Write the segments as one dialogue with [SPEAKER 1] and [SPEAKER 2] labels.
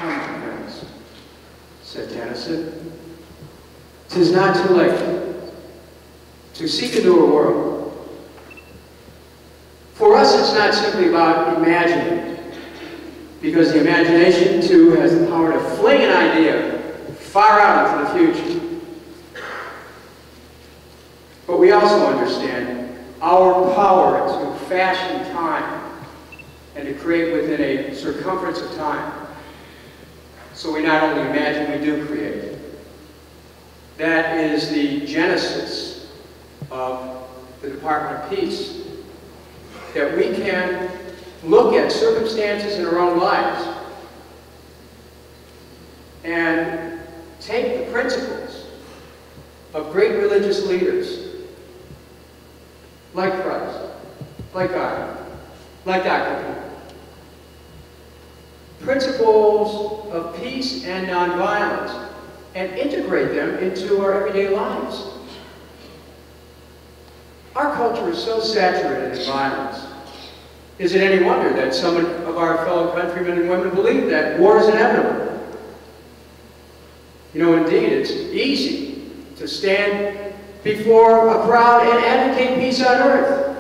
[SPEAKER 1] "Come, my friends," said Tennyson, "'tis not too late to seek a newer world. For us, it's not simply about imagining, because the imagination, too, has the power to fling an idea far out into the future. But we also understand our power to fashion time and to create within a circumference of time. So we not only imagine, we do create. That is the genesis of the Department of Peace, that we can look at circumstances in our own lives and take the principles of great religious leaders like Christ, like God, like Dr. King. Principles of peace and nonviolence, and integrate them into our everyday lives. Our culture is so saturated in violence. Is it any wonder that some of our fellow countrymen and women believe that war is inevitable? You know, indeed, it's easy to stand before a crowd and advocate peace on earth.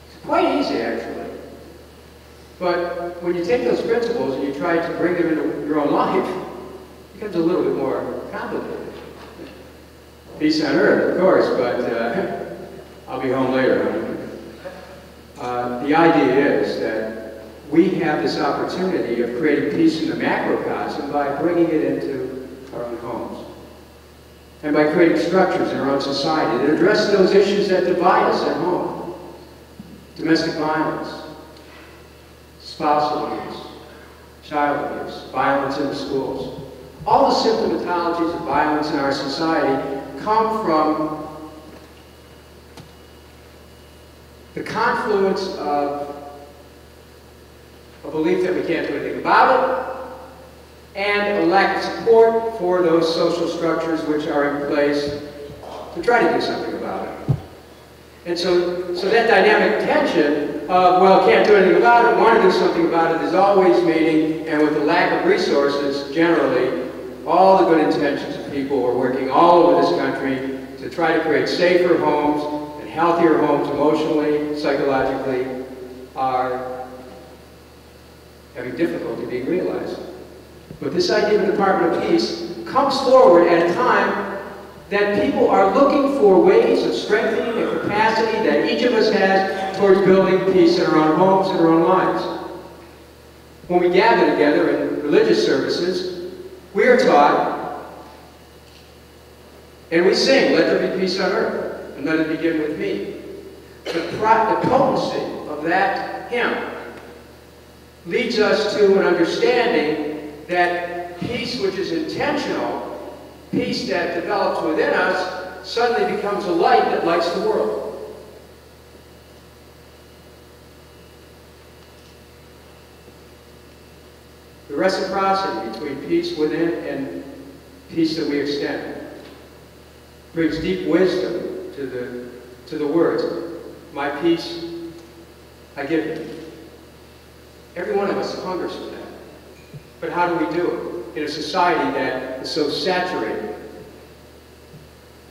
[SPEAKER 1] It's quite easy, actually. But when you take those principles and you try to bring them into your own life, it becomes a little bit more complicated. Peace on earth, of course, but I'll be home later, honey. The idea is that we have this opportunity of creating peace in the macrocosm by bringing it into our own homes. And by creating structures in our own society that address those issues that divide us at home. Domestic violence, spousal abuse, child abuse, violence in the schools. All the symptomatologies of violence in our society come from the confluence of a belief that we can't do anything about it, and a lack of support for those social structures which are in place to try to do something about it. And so that dynamic tension of, well, can't do anything about it, want to do something about it, is always meeting, and with the lack of resources, generally, all the good intentions of people who are working all over this country to try to create safer homes and healthier homes emotionally, psychologically, are having difficulty being realized. But this idea of the Department of Peace comes forward at a time that people are looking for ways of strengthening the capacity that each of us has towards building peace in our own homes and our own lives. When we gather together in religious services, we are taught, and we sing, "Let there be peace on earth, and let it begin with me." The potency of that hymn leads us to an understanding that peace which is intentional, peace that develops within us, suddenly becomes a light that lights the world. The reciprocity between peace within and peace that we extend brings deep wisdom to the words, "My peace I give you." Every one of us hungers for that. But how do we do it in a society that is so saturated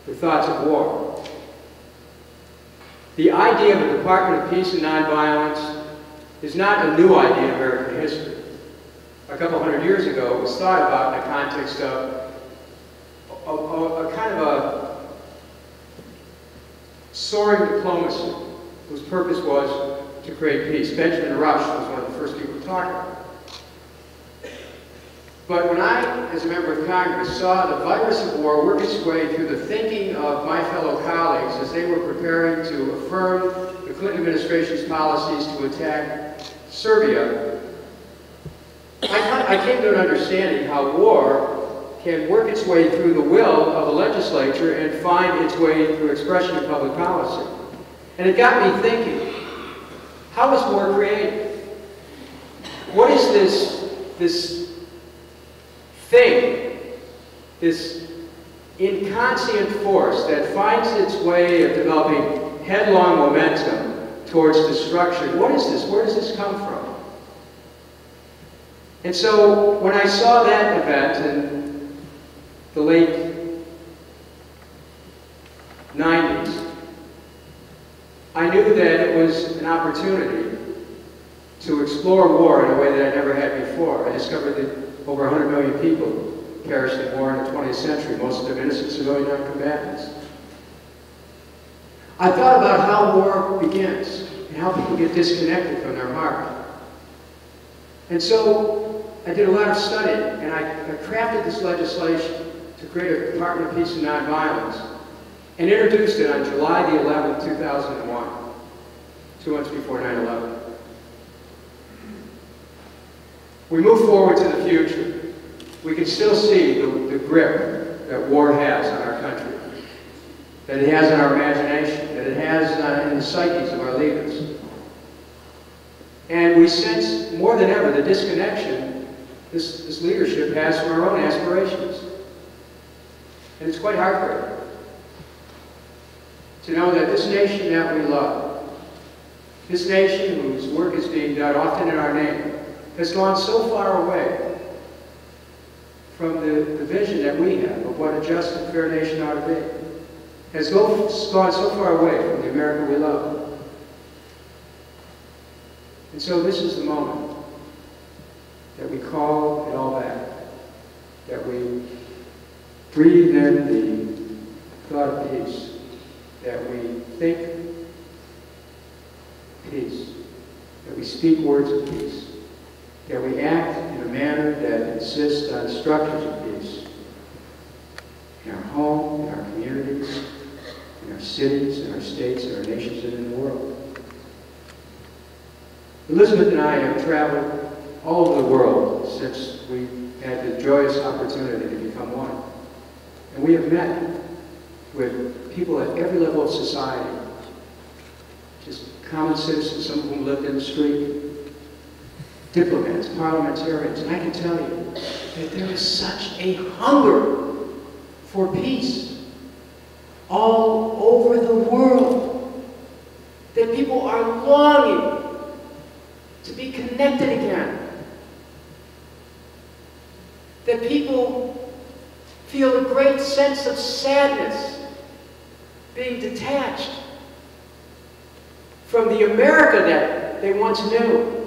[SPEAKER 1] with thoughts of war? The idea of a Department of Peace and Nonviolence is not a new idea in American history. A couple hundred years ago, it was thought about in the context of a kind of a soaring diplomacy whose purpose was to create peace. Benjamin Rush was one of the first people to talk about it. But when I, as a member of Congress, saw the virus of war work its way through the thinking of my fellow colleagues as they were preparing to affirm the Clinton administration's policies to attack Serbia, I came to an understanding how war can work its way through the will of the legislature and find its way through expression of public policy. And it got me thinking, how is war created? What is this thing, this inconscient force that finds its way of developing headlong momentum towards destruction? What is this? Where does this come from? And so when I saw that event in the late 90s, I knew that it was an opportunity to explore war in a way that I never had before. I discovered that over 100 million people perished in war in the 20th century, most of them innocent civilian non-combatants. I thought about how war begins and how people get disconnected from their heart. And so I did a lot of study, and I crafted this legislation to create a Department of Peace and Nonviolence, and introduced it on July the 11th, 2001, 2 months before 9/11. We move forward to the future. We can still see the grip that war has on our country, that it has on our imagination, that it has in the psyches of our leaders. And we sense more than ever the disconnection this leadership has from our own aspirations. And it's quite heartbreaking to know that this nation that we love, this nation whose work is being done often in our name, has gone so far away from the vision that we have of what a just and fair nation ought to be, has gone so far away from the America we love. And so this is the moment that we call it all back, that we breathe in the thought of peace, that we think peace, that we speak words of peace, that we act in a manner that insists on structures of peace in our home, in our communities, in our cities, in our states, in our nations, and in the world. Elizabeth and I have traveled all over the world since we had the joyous opportunity to become one. And we have met with people at every level of society, just common citizens, some of whom lived in the street, diplomats, parliamentarians, and I can tell you that there is such a hunger for peace all over the world, that people are longing to be connected again, that people feel a great sense of sadness being detached from the America that they once knew.